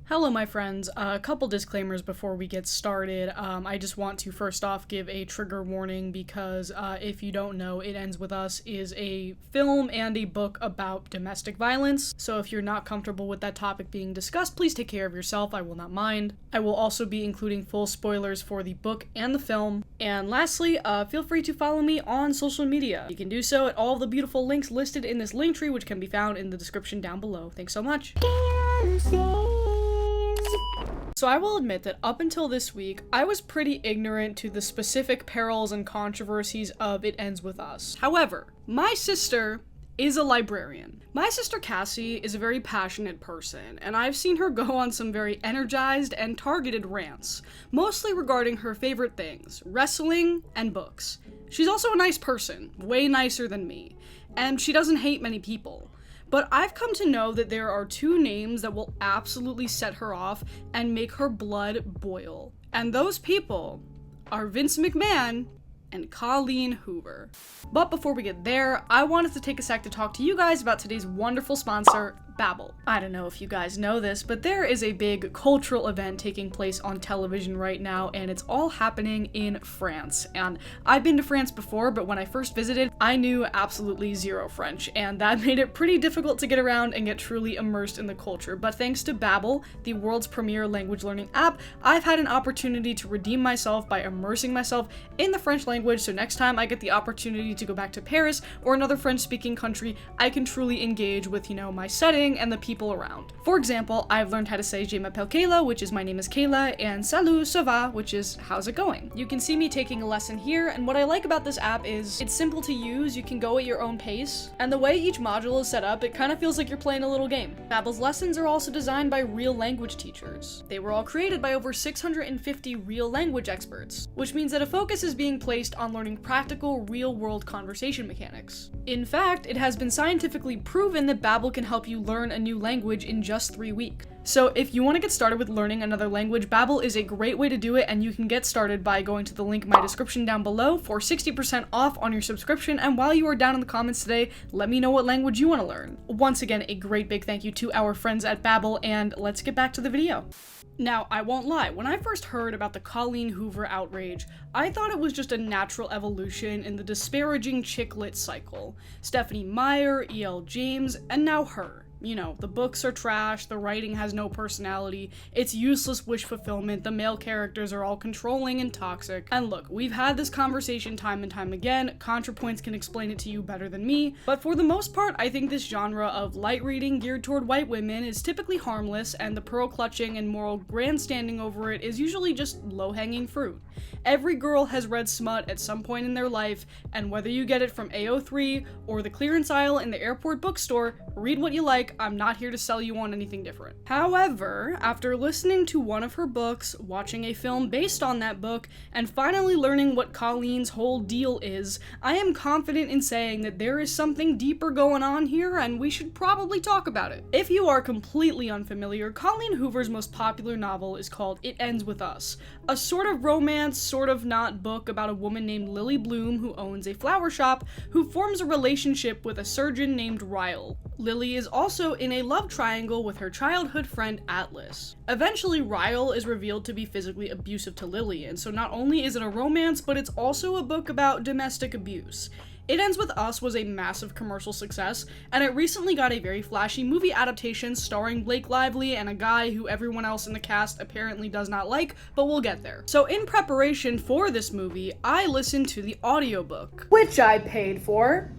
Hello, my friends. A couple disclaimers before we get started. I just want to first off give a trigger warning because if you don't know, It Ends With Us is a film and a book about domestic violence. So if you're not comfortable with that topic being discussed, please take care of yourself. I will not mind. I will also be including full spoilers for the book and the film. And lastly, feel free to follow me on social media. You can do so at all the beautiful links listed in this link tree, which can be found in the description down below. Thanks so much. So I will admit that up until this week, I was pretty ignorant to the specific perils and controversies of It Ends With Us. However, my sister is a librarian. My sister Cassie is a very passionate person, and I've seen her go on some very energized and targeted rants, mostly regarding her favorite things, wrestling and books. She's also a nice person, way nicer than me, and she doesn't hate many people. But I've come to know that there are two names that will absolutely set her off and make her blood boil. And those people are Vince McMahon and Colleen Hoover. But before we get there, I wanted to take a sec to talk to you guys about today's wonderful sponsor, Babbel. I don't know if you guys know this, but there is a big cultural event taking place on television right now, and it's all happening in France. And I've been to France before, but when I first visited, I knew absolutely zero French, and that made it pretty difficult to get around and get truly immersed in the culture. But thanks to Babbel, the world's premier language learning app, I've had an opportunity to redeem myself by immersing myself in the French language, so next time I get the opportunity to go back to Paris or another French-speaking country, I can truly engage with, my setting and the people around. For example, I've learned how to say Je m'appelle Kayla, which is my name is Kayla, and Salut, ça va, which is how's it going. You can see me taking a lesson here, and what I like about this app is it's simple to use, you can go at your own pace, and the way each module is set up, it kind of feels like you're playing a little game. Babbel's lessons are also designed by real language teachers. They were all created by over 650 real language experts, which means that a focus is being placed on learning practical, real-world conversation mechanics. In fact, it has been scientifically proven that Babbel can help you learn a new language in just 3 weeks. So if you want to get started with learning another language, Babbel is a great way to do it, and you can get started by going to the link in my description down below for 60% off on your subscription. And while you are down in the comments today, let me know what language you want to learn. Once again, a great big thank you to our friends at Babbel, and let's get back to the video. Now, I won't lie, when I first heard about the Colleen Hoover outrage, I thought it was just a natural evolution in the disparaging chick lit cycle. Stephanie Meyer, E.L. James, and now her. The books are trash, the writing has no personality, it's useless wish fulfillment, the male characters are all controlling and toxic. And look, we've had this conversation time and time again, ContraPoints can explain it to you better than me, but for the most part, I think this genre of light reading geared toward white women is typically harmless, and the pearl clutching and moral grandstanding over it is usually just low-hanging fruit. Every girl has read smut at some point in their life, and whether you get it from AO3 or the clearance aisle in the airport bookstore, read what you like. I'm not here to sell you on anything different. However, after listening to one of her books, watching a film based on that book, and finally learning what Colleen's whole deal is, I am confident in saying that there is something deeper going on here, and we should probably talk about it. If you are completely unfamiliar, Colleen Hoover's most popular novel is called It Ends With Us, a sort of romance, sort of not book about a woman named Lily Bloom who owns a flower shop who forms a relationship with a surgeon named Ryle. Lily is also in a love triangle with her childhood friend Atlas. Eventually, Ryle is revealed to be physically abusive to Lily, and so not only is it a romance, but it's also a book about domestic abuse. It Ends With Us was a massive commercial success, and it recently got a very flashy movie adaptation starring Blake Lively and a guy who everyone else in the cast apparently does not like, but we'll get there. So in preparation for this movie, I listened to the audiobook, which I paid for.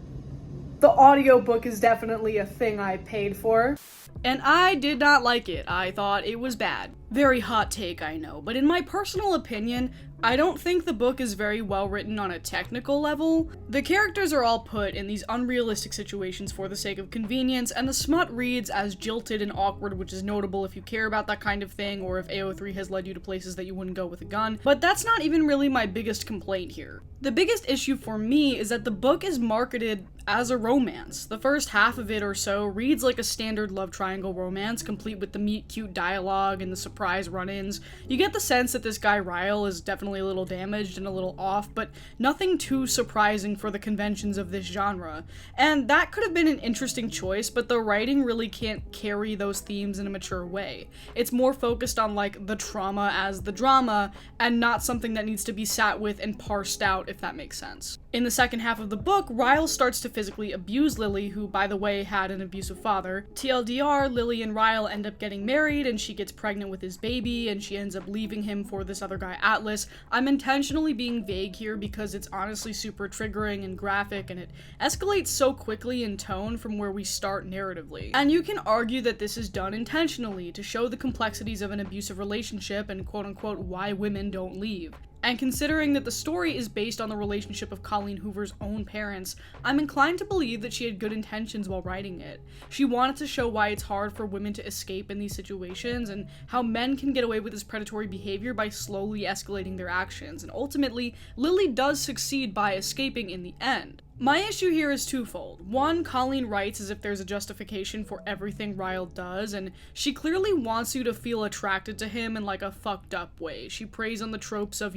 The audiobook is definitely a thing I paid for. And I did not like it. I thought it was bad. Very hot take, I know, but in my personal opinion, I don't think the book is very well written on a technical level. The characters are all put in these unrealistic situations for the sake of convenience, and the smut reads as jilted and awkward, which is notable if you care about that kind of thing, or if AO3 has led you to places that you wouldn't go with a gun. But that's not even really my biggest complaint here. The biggest issue for me is that the book is marketed as a romance. The first half of it or so reads like a standard love triangle romance, complete with the meet-cute dialogue and the surprise run-ins. You get the sense that this guy Ryle is definitely a little damaged and a little off, but nothing too surprising for the conventions of this genre. And that could have been an interesting choice, but the writing really can't carry those themes in a mature way. It's more focused on like the trauma as the drama, and not something that needs to be sat with and parsed out, if that makes sense. In the second half of the book, Ryle starts to physically abuse Lily, who, by the way, had an abusive father. TLDR, Lily and Ryle end up getting married, and she gets pregnant with his baby, and she ends up leaving him for this other guy, Atlas. I'm intentionally being vague here because it's honestly super triggering and graphic, and it escalates so quickly in tone from where we start narratively. And you can argue that this is done intentionally to show the complexities of an abusive relationship and quote-unquote why women don't leave. And considering that the story is based on the relationship of Colleen Hoover's own parents, I'm inclined to believe that she had good intentions while writing it. She wanted to show why it's hard for women to escape in these situations, and how men can get away with this predatory behavior by slowly escalating their actions, and ultimately, Lily does succeed by escaping in the end. My issue here is twofold. One, Colleen writes as if there's a justification for everything Ryle does, and she clearly wants you to feel attracted to him in like a fucked up way. She preys on the tropes of,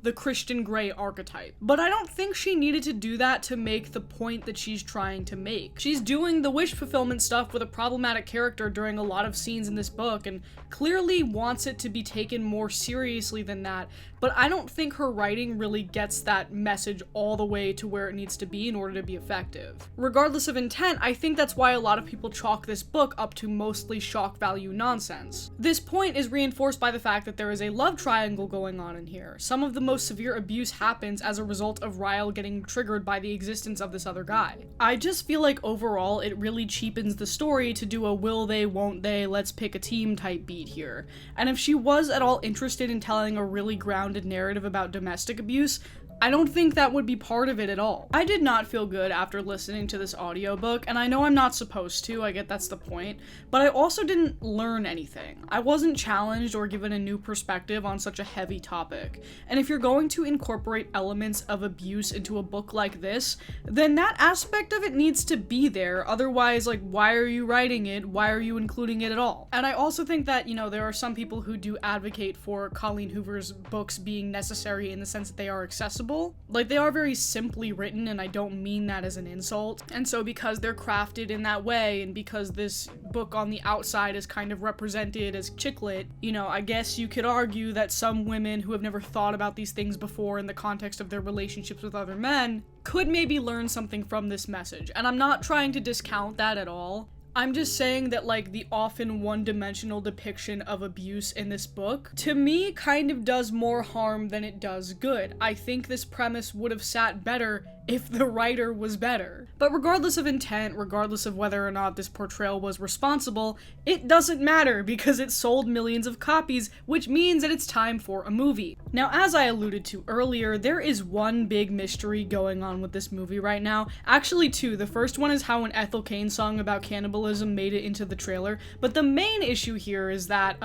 the Christian Grey archetype. But I don't think she needed to do that to make the point that she's trying to make. She's doing the wish fulfillment stuff with a problematic character during a lot of scenes in this book, and clearly wants it to be taken more seriously than that, but I don't think her writing really gets that message all the way to where it needs to be in order to be effective. Regardless of intent, I think that's why a lot of people chalk this book up to mostly shock value nonsense. This point is reinforced by the fact that there is a love triangle going on in here. Some of the most severe abuse happens as a result of Ryle getting triggered by the existence of this other guy. I just feel like overall it really cheapens the story to do a will they, won't they, let's pick a team type beat here. And if she was at all interested in telling a really grounded narrative about domestic abuse, I don't think that would be part of it at all. I did not feel good after listening to this audiobook, and I know I'm not supposed to, I get that's the point, but I also didn't learn anything. I wasn't challenged or given a new perspective on such a heavy topic. And if you're going to incorporate elements of abuse into a book like this, then that aspect of it needs to be there. Otherwise, why are you writing it? Why are you including it at all? And I also think that, there are some people who do advocate for Colleen Hoover's books being necessary in the sense that they are accessible. They are very simply written, and I don't mean that as an insult. And so because they're crafted in that way, and because this book on the outside is kind of represented as chick lit, I guess you could argue that some women who have never thought about these things before in the context of their relationships with other men could maybe learn something from this message. And I'm not trying to discount that at all. I'm just saying that, the often one-dimensional depiction of abuse in this book, to me, kind of does more harm than it does good. I think this premise would have sat better if the writer was better. But regardless of intent, regardless of whether or not this portrayal was responsible, it doesn't matter because it sold millions of copies, which means that it's time for a movie. Now, as I alluded to earlier, there is one big mystery going on with this movie right now. Actually, two. The first one is how an Ethel Cain song about cannibalism made it into the trailer, but the main issue here is that,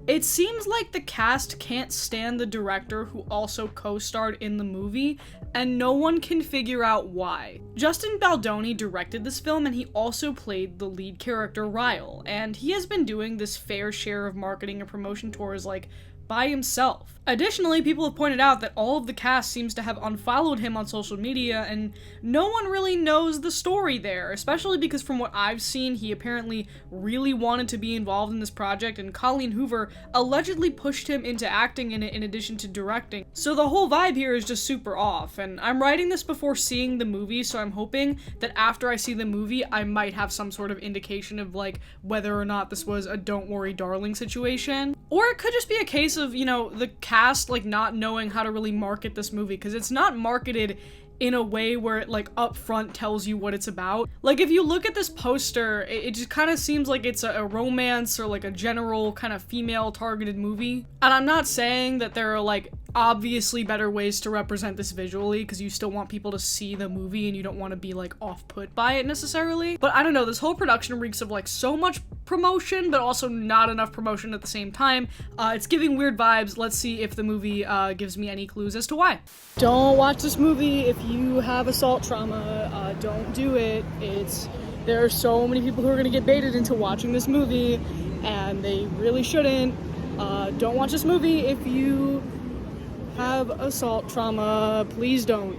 it seems like the cast can't stand the director who also co-starred in the movie, and no one can figure out why. Justin Baldoni directed this film, and he also played the lead character Ryle, and he has been doing this fair share of marketing and promotion tours, by himself. Additionally, people have pointed out that all of the cast seems to have unfollowed him on social media, and no one really knows the story there, especially because from what I've seen, he apparently really wanted to be involved in this project, and Colleen Hoover allegedly pushed him into acting in it in addition to directing. So the whole vibe here is just super off, and I'm writing this before seeing the movie, so I'm hoping that after I see the movie, I might have some sort of indication of, whether or not this was a don't worry darling situation. Or it could just be a case of, the cast, not knowing how to really market this movie, because it's not marketed in a way where it, up front tells you what it's about. If you look at this poster, it just kind of seems like it's a romance or, a general kind of female-targeted movie. And I'm not saying that there are, obviously better ways to represent this visually, because you still want people to see the movie and you don't want to be off-put by it necessarily. But I don't know, this whole production reeks of so much promotion, but also not enough promotion at the same time. It's giving weird vibes. Let's see if the movie gives me any clues as to why. Don't watch this movie if you have assault trauma. Don't do it. There are so many people who are going to get baited into watching this movie, and they really shouldn't. Don't watch this movie if you have assault trauma. Please don't.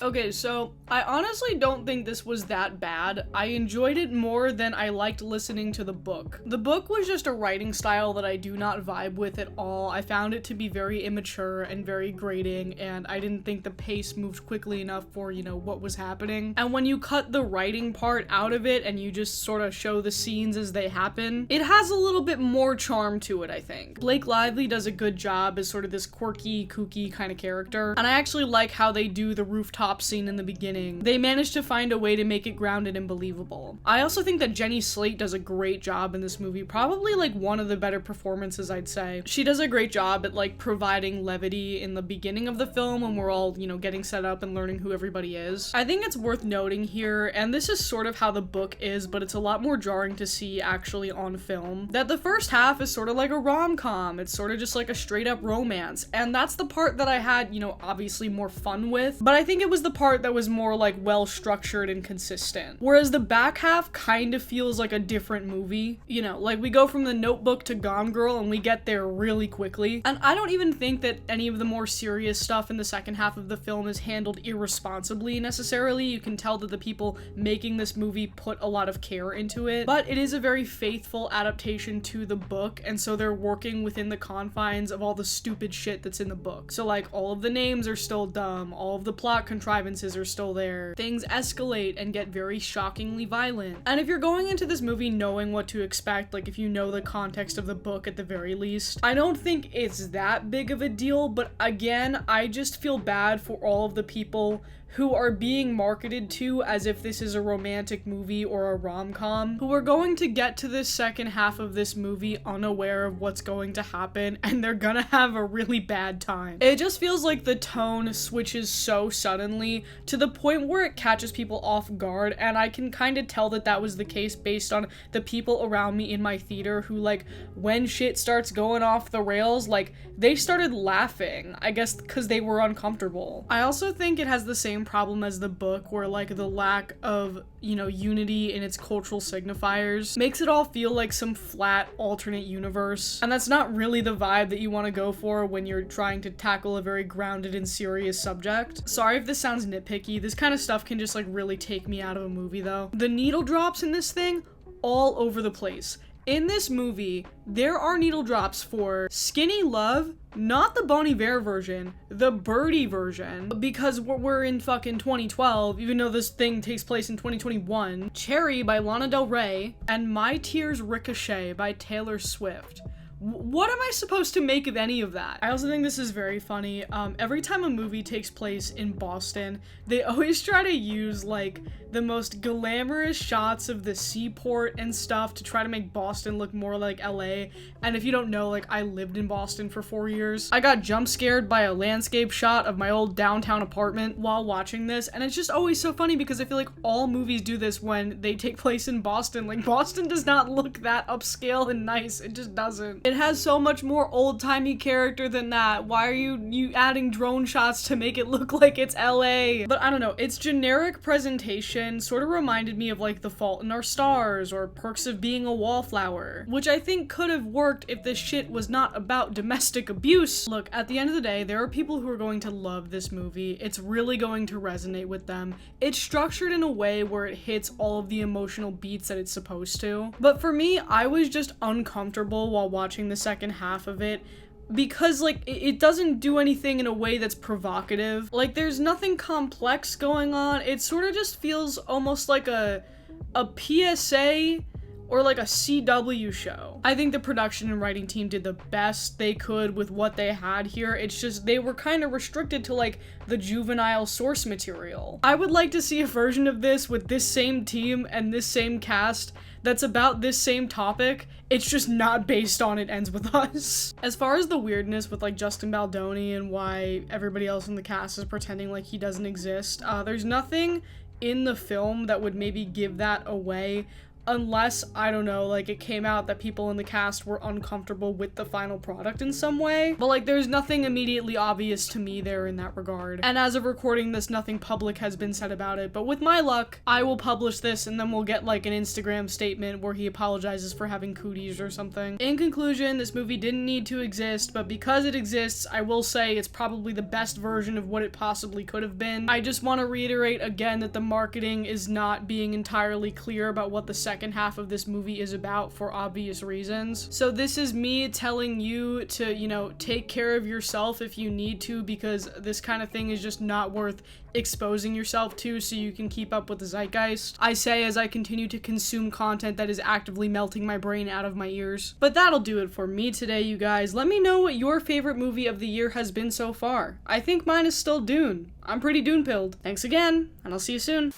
Okay, so I honestly don't think this was that bad. I enjoyed it more than I liked listening to the book. The book was just a writing style that I do not vibe with at all. I found it to be very immature and very grating, and I didn't think the pace moved quickly enough for, what was happening. And when you cut the writing part out of it and you just sort of show the scenes as they happen, it has a little bit more charm to it, I think. Blake Lively does a good job as sort of this quirky, kooky kind of character, and I actually like how they do the rooftop scene in the beginning. They managed to find a way to make it grounded and believable. I also think that Jenny Slate does a great job in this movie, probably like one of the better performances, I'd say. She does a great job at like providing levity in the beginning of the film when we're all, getting set up and learning who everybody is. I think it's worth noting here, and this is sort of how the book is, but it's a lot more jarring to see actually on film, that the first half is sort of like a rom-com. It's sort of just like a straight up romance, and that's the part that I had, obviously more fun with, but I think it was the part that was more like well structured and consistent. Whereas the back half kind of feels like a different movie. Like we go from The Notebook to Gone Girl and we get there really quickly. And I don't even think that any of the more serious stuff in the second half of the film is handled irresponsibly necessarily. You can tell that the people making this movie put a lot of care into it, but it is a very faithful adaptation to the book, and so they're working within the confines of all the stupid shit that's in the book. So like all of the names are still dumb, all of the plot contrivances are still there, things escalate and get very shockingly violent. And if you're going into this movie knowing what to expect, like if you know the context of the book at the very least, I don't think it's that big of a deal, but again, I just feel bad for all of the people who are being marketed to as if this is a romantic movie or a rom-com, who are going to get to this second half of this movie unaware of what's going to happen, and they're gonna have a really bad time. It just feels like the tone switches so suddenly to the point where it catches people off guard, and I can kind of tell that that was the case based on the people around me in my theater who, like, when shit starts going off the rails, like, they started laughing, I guess because they were uncomfortable. I also think it has the same problem as the book, where like the lack of unity in its cultural signifiers makes it all feel like some flat alternate universe, and that's not really the vibe that you want to go for when you're trying to tackle a very grounded and serious subject. Sorry if this sounds nitpicky, this kind of stuff can just like really take me out of a movie though. The needle drops in this thing all over the place. In this movie, there are needle drops for Skinny Love, not the Bon Iver version, the Birdie version, because we're in fucking 2012, even though this thing takes place in 2021, Cherry by Lana Del Rey, and My Tears Ricochet by Taylor Swift. What am I supposed to make of any of that? I also think this is very funny. Every time a movie takes place in Boston, they always try to use like the most glamorous shots of the seaport and stuff to try to make Boston look more like LA. And if you don't know, like I lived in Boston for 4 years. I got jump scared by a landscape shot of my old downtown apartment while watching this, and it's just always so funny because I feel like all movies do this when they take place in Boston. Like Boston does not look that upscale and nice. It just doesn't. It has so much more old-timey character than that. Why are you adding drone shots to make it look like it's LA? But I don't know, its generic presentation sort of reminded me of like The Fault in Our Stars or Perks of Being a Wallflower, which I think could have worked if this shit was not about domestic abuse. Look, at the end of the day, there are people who are going to love this movie. It's really going to resonate with them. It's structured in a way where it hits all of the emotional beats that it's supposed to. But for me, I was just uncomfortable while watching the second half of it, because like it doesn't do anything in a way that's provocative. Like there's nothing complex going on. It sort of just feels almost like a PSA or like a CW show. I think the production and writing team did the best they could with what they had here. It's just they were kind of restricted to like the juvenile source material. I would like to see a version of this with this same team and this same cast that's about this same topic. It's just not based on It Ends With Us. As far as the weirdness with like Justin Baldoni and why everybody else in the cast is pretending like he doesn't exist, there's nothing in the film that would maybe give that away unless, I don't know, like, it came out that people in the cast were uncomfortable with the final product in some way. But, like, there's nothing immediately obvious to me there in that regard. And as of recording this, nothing public has been said about it. But with my luck, I will publish this and then we'll get, like, an Instagram statement where he apologizes for having cooties or something. In conclusion, this movie didn't need to exist, but because it exists, I will say it's probably the best version of what it possibly could have been. I just want to reiterate again that the marketing is not being entirely clear about what the second half of this movie is about for obvious reasons. So this is me telling you to, you know, take care of yourself if you need to, because this kind of thing is just not worth exposing yourself to so you can keep up with the zeitgeist. I say as I continue to consume content that is actively melting my brain out of my ears. But that'll do it for me today, you guys. Let me know what your favorite movie of the year has been so far. I think mine is still Dune. I'm pretty Dune-pilled. Thanks again, and I'll see you soon.